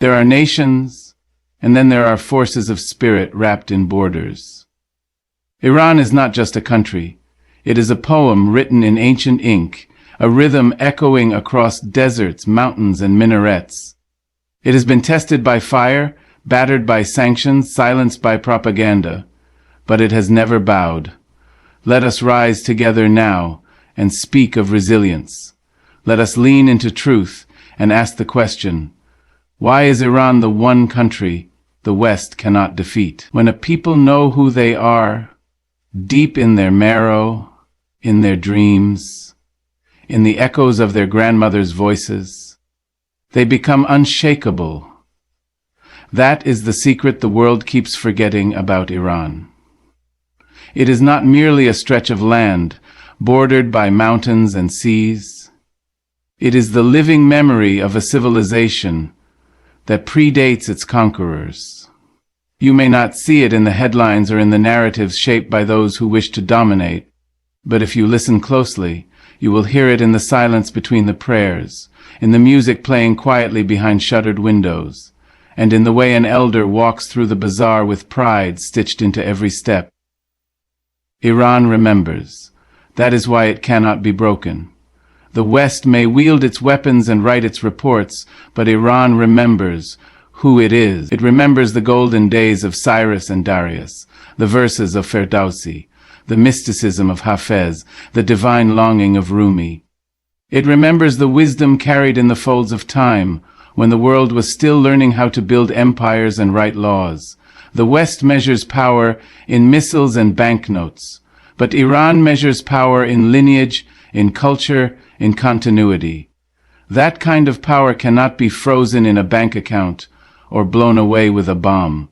There are nations, and then there are forces of spirit wrapped in borders. Iran is not just a country. It is a poem written in ancient ink, a rhythm echoing across deserts, mountains, and minarets. It has been tested by fire, battered by sanctions, silenced by propaganda, but it has never bowed. Let us rise together now and speak of resilience. Let us lean into truth and ask the question, why is Iran the one country the West cannot defeat? When a people know who they are, deep in their marrow, in their dreams, in the echoes of their grandmothers' voices, they become unshakable. That is the secret the world keeps forgetting about Iran. It is not merely a stretch of land, bordered by mountains and seas. It is the living memory of a civilization that predates its conquerors. You may not see it in the headlines or in the narratives shaped by those who wish to dominate, but if you listen closely, you will hear it in the silence between the prayers, in the music playing quietly behind shuttered windows, and in the way an elder walks through the bazaar with pride stitched into every step. Iran remembers. That is why it cannot be broken. The West may wield its weapons and write its reports, but Iran remembers who it is. It remembers the golden days of Cyrus and Darius, the verses of Ferdowsi, the mysticism of Hafez, the divine longing of Rumi. It remembers the wisdom carried in the folds of time, when the world was still learning how to build empires and write laws. The West measures power in missiles and banknotes, but Iran measures power in lineage, in culture, in continuity. That kind of power cannot be frozen in a bank account or blown away with a bomb.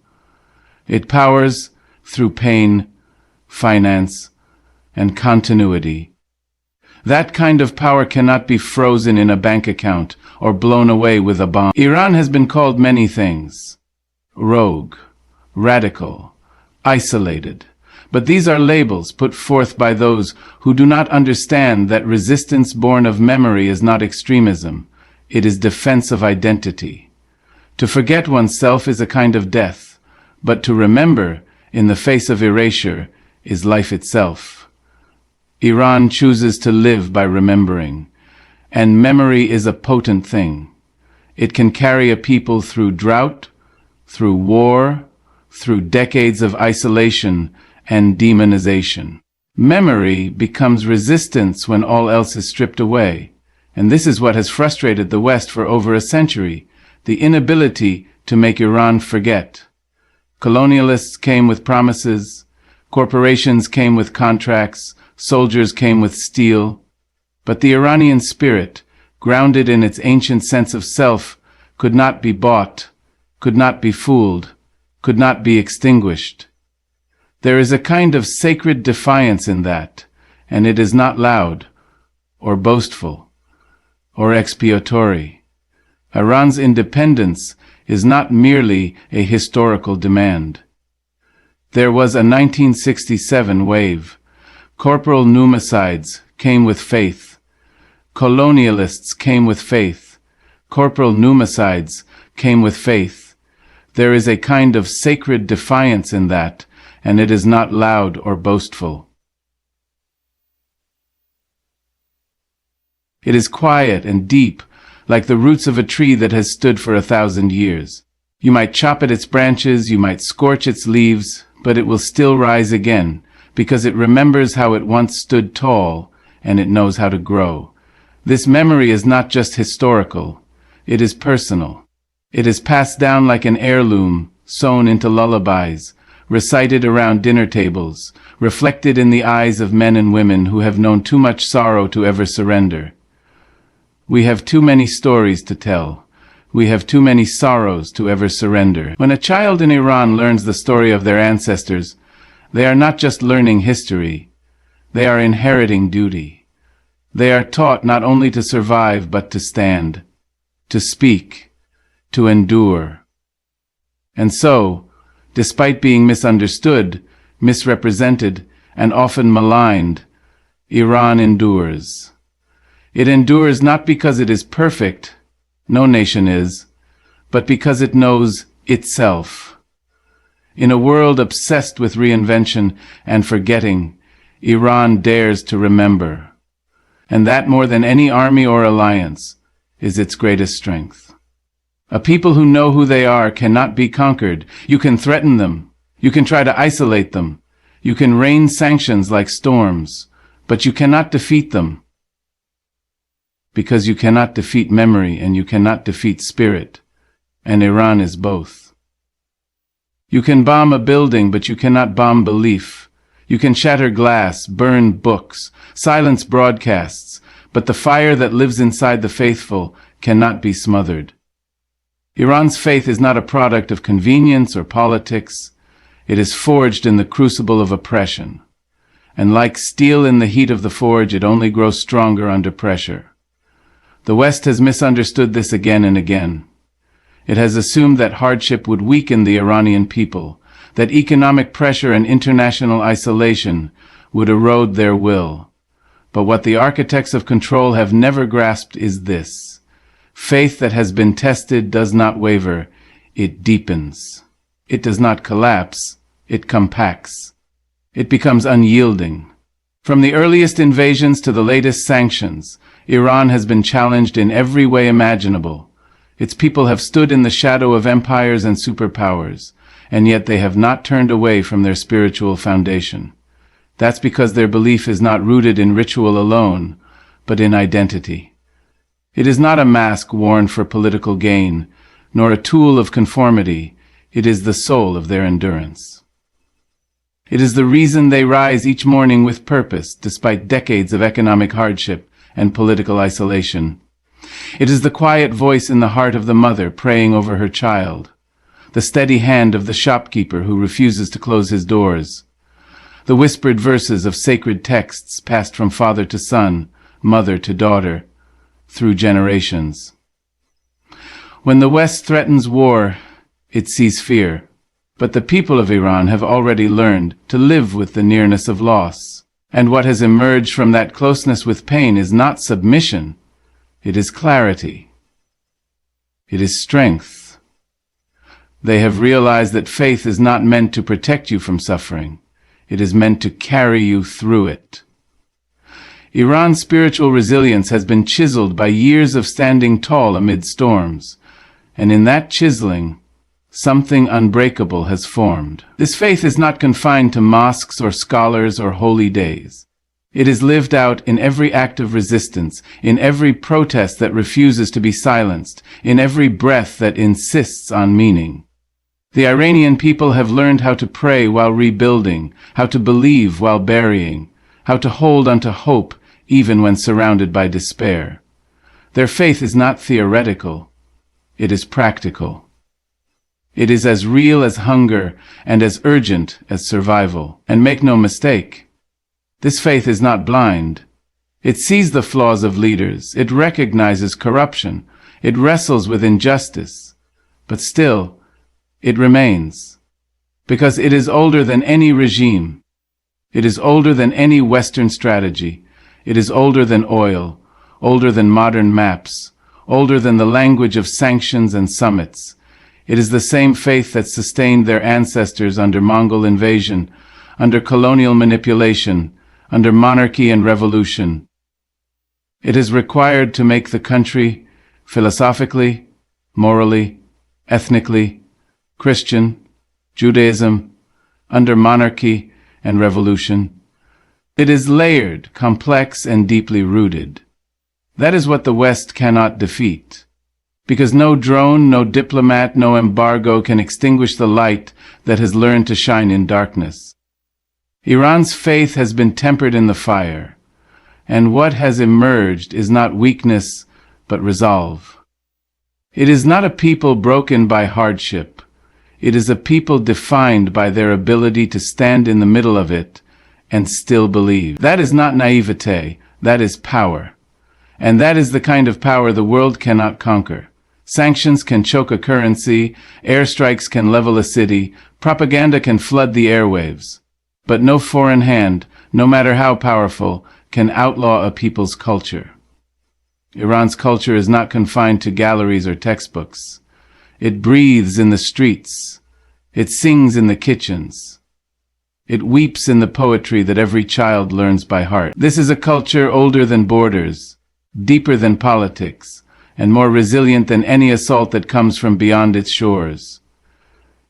It powers through pain, finance, and continuity. That kind of power cannot be frozen in a bank account or blown away with a bomb. Iran has been called many things: rogue, radical, isolated. But these are labels put forth by those who do not understand that resistance born of memory is not extremism. It is defense of identity. To forget oneself is a kind of death, but to remember in the face of erasure is life itself. Iran chooses to live by remembering, and memory is a potent thing. It can carry a people through drought, through war, through decades of isolation and demonization. Memory becomes resistance when all else is stripped away, and this is what has frustrated the West for over a century, the inability to make Iran forget. Colonialists came with promises, corporations came with contracts, soldiers came with steel, but the Iranian spirit, grounded in its ancient sense of self, could not be bought, could not be fooled, could not be extinguished. There is a kind of sacred defiance in that, and it is not loud, or boastful, or expiatory. Iran's independence is not merely a historical demand. There was a 1967 wave. Corporal pneumicides came with faith. Colonialists came with faith. Corporal pneumicides came with faith. There is a kind of sacred defiance in that, and it is not loud or boastful. It is quiet and deep, like the roots of a tree that has stood for 1,000 years. You might chop at its branches, you might scorch its leaves, but it will still rise again, because it remembers how it once stood tall, and it knows how to grow. This memory is not just historical, it is personal. It is passed down like an heirloom, sewn into lullabies, recited around dinner tables, reflected in the eyes of men and women who have known too much sorrow to ever surrender. We have too many stories to tell. We have too many sorrows to ever surrender. When a child in Iran learns the story of their ancestors, they are not just learning history. They are inheriting duty. They are taught not only to survive but to stand, to speak, to endure. And so, despite being misunderstood, misrepresented, and often maligned, Iran endures. It endures not because it is perfect, no nation is, but because it knows itself. In a world obsessed with reinvention and forgetting, Iran dares to remember. And that, more than any army or alliance, is its greatest strength. A people who know who they are cannot be conquered. You can threaten them. You can try to isolate them. You can rain sanctions like storms, but you cannot defeat them. Because you cannot defeat memory and you cannot defeat spirit, and Iran is both. You can bomb a building, but you cannot bomb belief. You can shatter glass, burn books, silence broadcasts, but the fire that lives inside the faithful cannot be smothered. Iran's faith is not a product of convenience or politics. It is forged in the crucible of oppression. And like steel in the heat of the forge, it only grows stronger under pressure. The West has misunderstood this again and again. It has assumed that hardship would weaken the Iranian people, that economic pressure and international isolation would erode their will. But what the architects of control have never grasped is this: faith that has been tested does not waver, it deepens. It does not collapse, it compacts. It becomes unyielding. From the earliest invasions to the latest sanctions, Iran has been challenged in every way imaginable. Its people have stood in the shadow of empires and superpowers, and yet they have not turned away from their spiritual foundation. That's because their belief is not rooted in ritual alone, but in identity. It is not a mask worn for political gain, nor a tool of conformity. It is the soul of their endurance. It is the reason they rise each morning with purpose, despite decades of economic hardship and political isolation. It is the quiet voice in the heart of the mother praying over her child, the steady hand of the shopkeeper who refuses to close his doors, the whispered verses of sacred texts passed from father to son, mother to daughter, through generations. When the West threatens war, it sees fear. But the people of Iran have already learned to live with the nearness of loss. And what has emerged from that closeness with pain is not submission. It is clarity. It is strength. They have realized that faith is not meant to protect you from suffering. It is meant to carry you through it. Iran's spiritual resilience has been chiseled by years of standing tall amid storms. And in that chiseling, something unbreakable has formed. This faith is not confined to mosques or scholars or holy days. It is lived out in every act of resistance, in every protest that refuses to be silenced, in every breath that insists on meaning. The Iranian people have learned how to pray while rebuilding, how to believe while burying, how to hold onto hope even when surrounded by despair. Their faith is not theoretical. It is practical. It is as real as hunger and as urgent as survival. And make no mistake, this faith is not blind. It sees the flaws of leaders. It recognizes corruption. It wrestles with injustice. But still, it remains. Because it is older than any regime. It is older than any Western strategy. It is older than oil, older than modern maps, older than the language of sanctions and summits. It is the same faith that sustained their ancestors under Mongol invasion, under colonial manipulation, under monarchy and revolution. It is required to make the country philosophically, morally, ethnically, Christian, Judaism, under monarchy and revolution. It is layered, complex, and deeply rooted. That is what the West cannot defeat. Because no drone, no diplomat, no embargo can extinguish the light that has learned to shine in darkness. Iran's faith has been tempered in the fire, and what has emerged is not weakness, but resolve. It is not a people broken by hardship. It is a people defined by their ability to stand in the middle of it and still believe. That is not naivete, that is power. And that is the kind of power the world cannot conquer. Sanctions can choke a currency, airstrikes can level a city, propaganda can flood the airwaves. But no foreign hand, no matter how powerful, can outlaw a people's culture. Iran's culture is not confined to galleries or textbooks. It breathes in the streets. It sings in the kitchens. It weeps in the poetry that every child learns by heart. This is a culture older than borders, deeper than politics, and more resilient than any assault that comes from beyond its shores.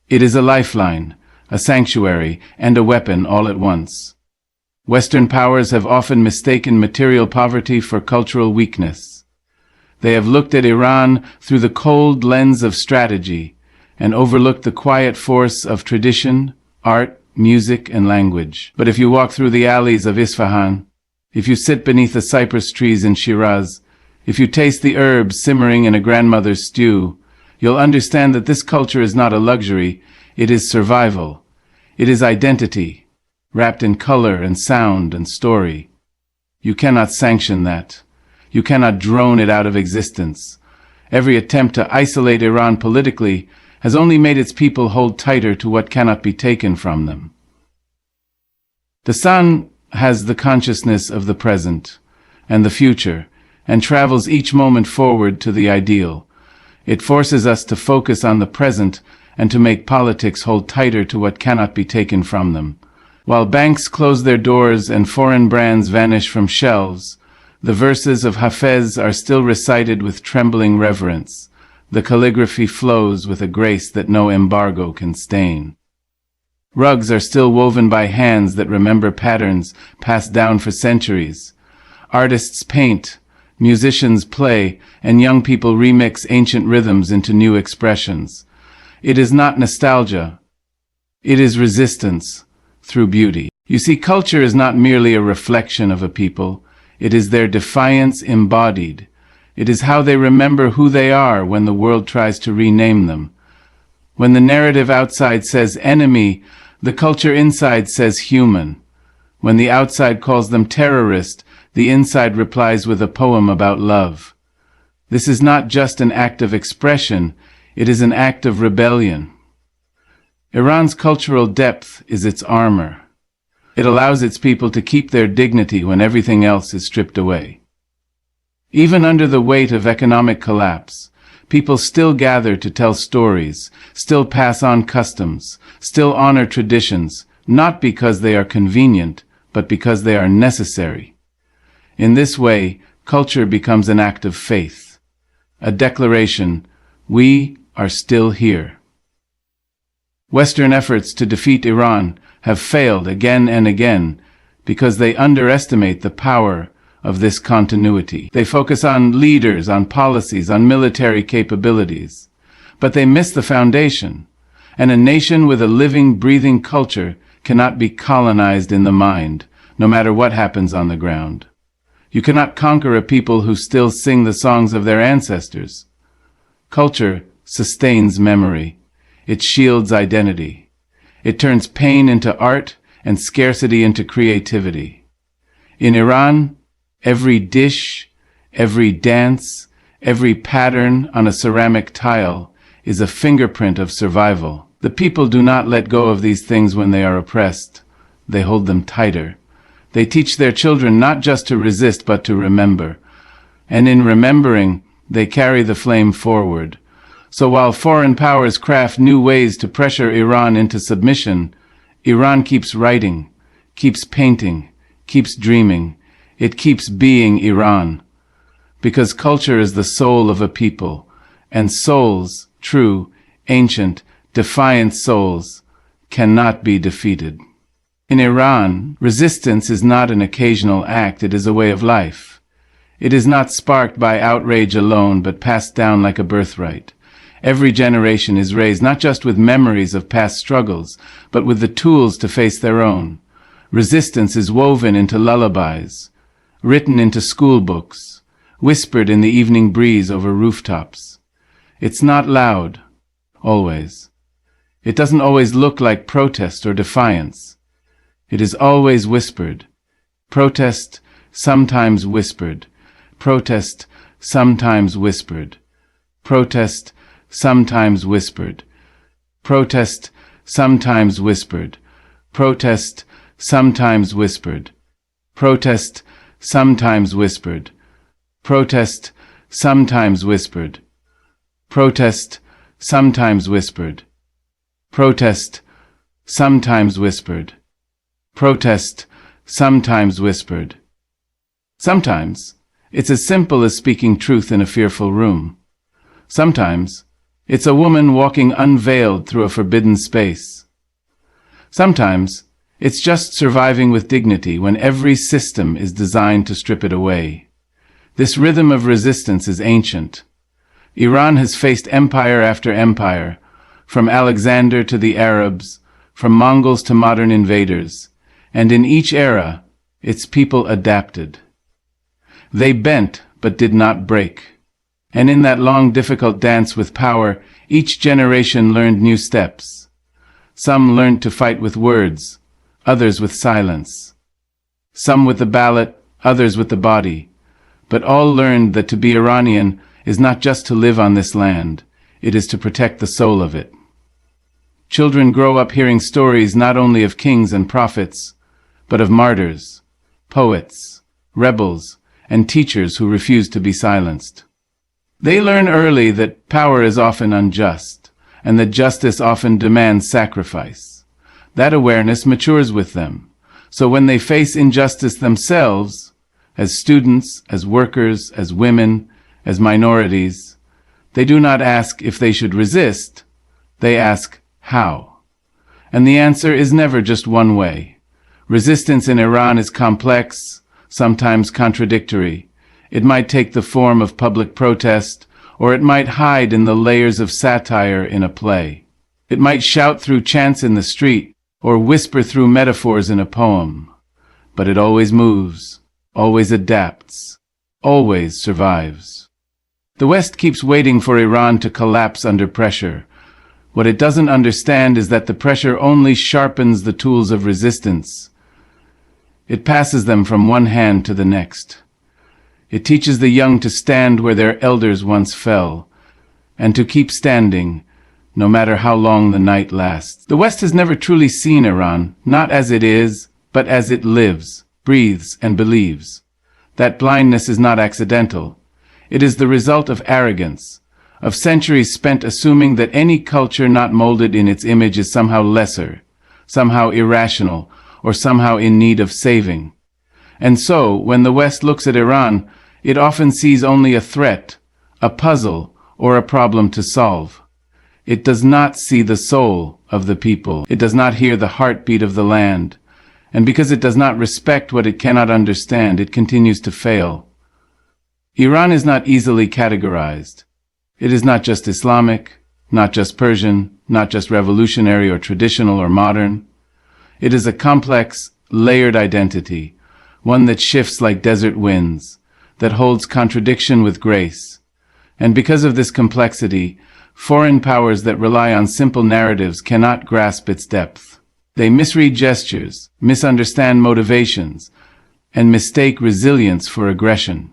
It is a lifeline, a sanctuary, and a weapon all at once. Western powers have often mistaken material poverty for cultural weakness. They have looked at Iran through the cold lens of strategy and overlooked the quiet force of tradition, art, music, and language. But if you walk through the alleys of Isfahan, if you sit beneath the cypress trees in Shiraz, if you taste the herbs simmering in a grandmother's stew, you'll understand that this culture is not a luxury, it is survival. It is identity, wrapped in color and sound and story. You cannot sanction that. You cannot drone it out of existence. Every attempt to isolate Iran politically has only made its people hold tighter to what cannot be taken from them. The sun has the consciousness of the present and the future, and travels each moment forward to the ideal. It forces us to focus on the present and to make politics hold tighter to what cannot be taken from them. While banks close their doors and foreign brands vanish from shelves, the verses of Hafez are still recited with trembling reverence. The calligraphy flows with a grace that no embargo can stain. Rugs are still woven by hands that remember patterns passed down for centuries. Artists paint, musicians play, and young people remix ancient rhythms into new expressions. It is not nostalgia. It is resistance through beauty. You see, culture is not merely a reflection of a people. It is their defiance embodied. It is how they remember who they are when the world tries to rename them. When the narrative outside says enemy, the culture inside says human. When the outside calls them terrorist, the inside replies with a poem about love. This is not just an act of expression, it is an act of rebellion. Iran's cultural depth is its armor. It allows its people to keep their dignity when everything else is stripped away. Even under the weight of economic collapse, people still gather to tell stories, still pass on customs, still honor traditions, not because they are convenient, but because they are necessary. In this way, culture becomes an act of faith, a declaration, we are still here. Western efforts to defeat Iran have failed again and again because they underestimate the power of this continuity. They focus on leaders, on policies, on military capabilities, but they miss the foundation. And a nation with a living, breathing culture cannot be colonized in the mind, no matter what happens on the ground. You cannot conquer a people who still sing the songs of their ancestors. Culture sustains memory. It shields identity. It turns pain into art and scarcity into creativity. In Iran, every dish, every dance, every pattern on a ceramic tile is a fingerprint of survival. The people do not let go of these things when they are oppressed. They hold them tighter. They teach their children not just to resist, but to remember. And in remembering, they carry the flame forward. So while foreign powers craft new ways to pressure Iran into submission, Iran keeps writing, keeps painting, keeps dreaming. It keeps being Iran. Because culture is the soul of a people, and souls, true, ancient, defiant souls, cannot be defeated. In Iran, resistance is not an occasional act, it is a way of life. It is not sparked by outrage alone, but passed down like a birthright. Every generation is raised not just with memories of past struggles, but with the tools to face their own. Resistance is woven into lullabies, written into school books, whispered in the evening breeze over rooftops. It's not loud, always. It doesn't always look like protest or defiance. It is always whispered. Protest, sometimes whispered. Protest, sometimes whispered. Protest, sometimes whispered. Protest, sometimes whispered. Protest, sometimes whispered. Protest, sometimes whispered. Protest, sometimes whispered. Protest, sometimes whispered. Protest, sometimes whispered. Protest, sometimes whispered. Sometimes, it's as simple as speaking truth in a fearful room. Sometimes, it's a woman walking unveiled through a forbidden space. Sometimes, it's just surviving with dignity when every system is designed to strip it away. This rhythm of resistance is ancient. Iran has faced empire after empire, from Alexander to the Arabs, from Mongols to modern invaders, and in each era, its people adapted. They bent, but did not break. And in that long, difficult dance with power, each generation learned new steps. Some learned to fight with words, others with silence. Some with the ballot, others with the body. But all learned that to be Iranian is not just to live on this land, it is to protect the soul of it. Children grow up hearing stories not only of kings and prophets, but of martyrs, poets, rebels, and teachers who refuse to be silenced. They learn early that power is often unjust, and that justice often demands sacrifice. That awareness matures with them, so when they face injustice themselves, as students, as workers, as women, as minorities, they do not ask if they should resist, they ask how. And the answer is never just one way. Resistance in Iran is complex, sometimes contradictory. It might take the form of public protest, or it might hide in the layers of satire in a play. It might shout through chants in the street, or whisper through metaphors in a poem. But it always moves, always adapts, always survives. The West keeps waiting for Iran to collapse under pressure. What it doesn't understand is that the pressure only sharpens the tools of resistance. It passes them from one hand to the next. It teaches the young to stand where their elders once fell, and to keep standing, no matter how long the night lasts. The West has never truly seen Iran, not as it is, but as it lives, breathes, and believes. That blindness is not accidental. It is the result of arrogance, of centuries spent assuming that any culture not molded in its image is somehow lesser, somehow irrational, or somehow in need of saving. And so, when the West looks at Iran, it often sees only a threat, a puzzle, or a problem to solve. It does not see the soul of the people. It does not hear the heartbeat of the land. And because it does not respect what it cannot understand, it continues to fail. Iran is not easily categorized. It is not just Islamic, not just Persian, not just revolutionary or traditional or modern. It is a complex, layered identity, one that shifts like desert winds, that holds contradiction with grace. And because of this complexity, foreign powers that rely on simple narratives cannot grasp its depth. They misread gestures, misunderstand motivations, and mistake resilience for aggression.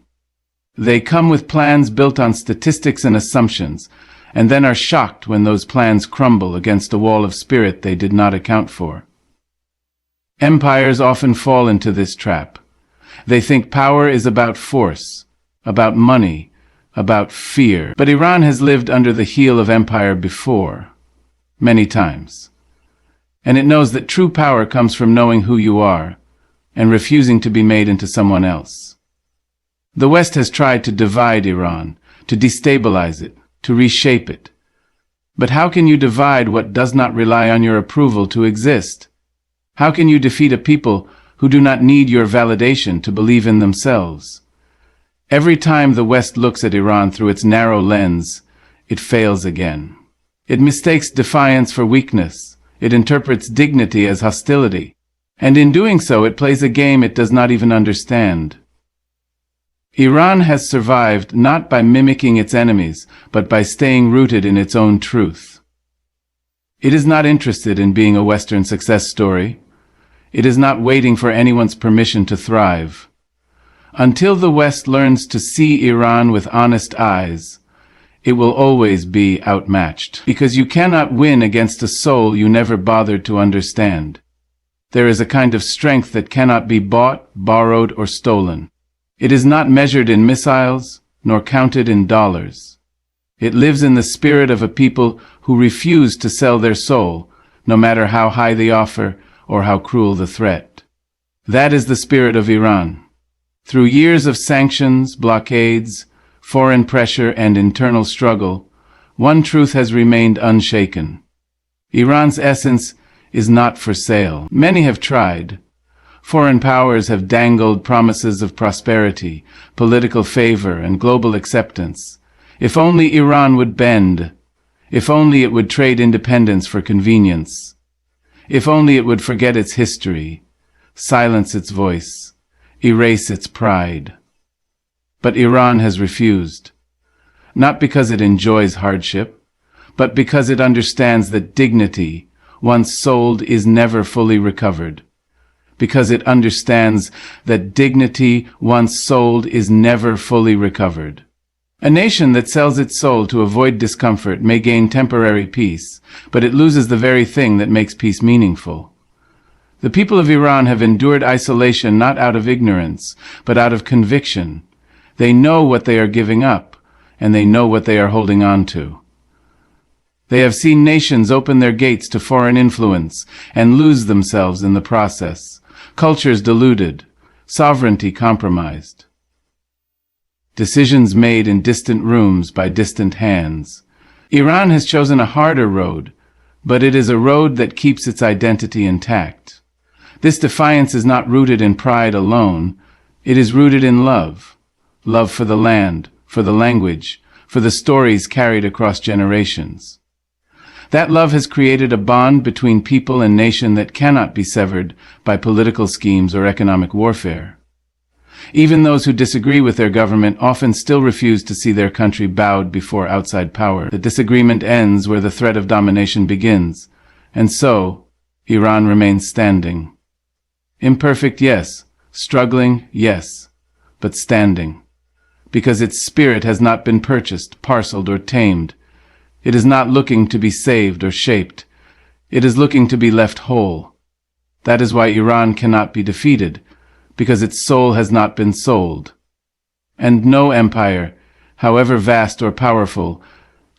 They come with plans built on statistics and assumptions, and then are shocked when those plans crumble against a wall of spirit they did not account for. Empires often fall into this trap. They think power is about force, about money, about fear. But Iran has lived under the heel of empire before, many times. And it knows that true power comes from knowing who you are and refusing to be made into someone else. The West has tried to divide Iran, to destabilize it, to reshape it. But how can you divide what does not rely on your approval to exist? How can you defeat a people who do not need your validation to believe in themselves? Every time the West looks at Iran through its narrow lens, it fails again. It mistakes defiance for weakness. It interprets dignity as hostility. And in doing so, it plays a game it does not even understand. Iran has survived not by mimicking its enemies, but by staying rooted in its own truth. It is not interested in being a Western success story. It is not waiting for anyone's permission to thrive. Until the West learns to see Iran with honest eyes, it will always be outmatched, because you cannot win against a soul you never bothered to understand. There is a kind of strength that cannot be bought, borrowed, or stolen. It is not measured in missiles, nor counted in dollars. It lives in the spirit of a people who refuse to sell their soul, no matter how high the offer or how cruel the threat. That is the spirit of Iran. Through years of sanctions, blockades, foreign pressure, and internal struggle, one truth has remained unshaken. Iran's essence is not for sale. Many have tried. Foreign powers have dangled promises of prosperity, political favor, and global acceptance. If only Iran would bend. If only it would trade independence for convenience. If only it would forget its history, silence its voice, erase its pride. But Iran has refused. Not because it enjoys hardship, but because it understands that dignity, once sold, is never fully recovered. Because it understands that dignity, once sold, is never fully recovered. A nation that sells its soul to avoid discomfort may gain temporary peace, but it loses the very thing that makes peace meaningful. The people of Iran have endured isolation not out of ignorance, but out of conviction. They know what they are giving up, and they know what they are holding on to. They have seen nations open their gates to foreign influence and lose themselves in the process, cultures diluted, sovereignty compromised. Decisions made in distant rooms by distant hands. Iran has chosen a harder road, but it is a road that keeps its identity intact. This defiance is not rooted in pride alone, it is rooted in love. Love for the land, for the language, for the stories carried across generations. That love has created a bond between people and nation that cannot be severed by political schemes or economic warfare. Even those who disagree with their government often still refuse to see their country bowed before outside power. The disagreement ends where the threat of domination begins, and so Iran remains standing. Imperfect, yes. Struggling, yes. But standing. Because its spirit has not been purchased, parceled, or tamed. It is not looking to be saved or shaped. It is looking to be left whole. That is why Iran cannot be defeated, because its soul has not been sold. And no empire, however vast or powerful,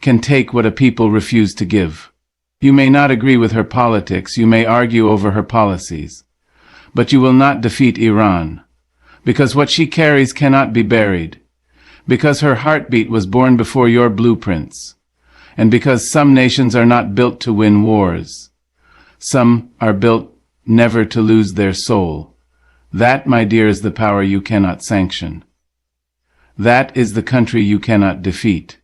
can take what a people refuse to give. You may not agree with her politics, you may argue over her policies, but you will not defeat Iran, because what she carries cannot be buried, because her heartbeat was born before your blueprints, and because some nations are not built to win wars. Some are built never to lose their soul. That, my dear, is the power you cannot sanction. That is the country you cannot defeat.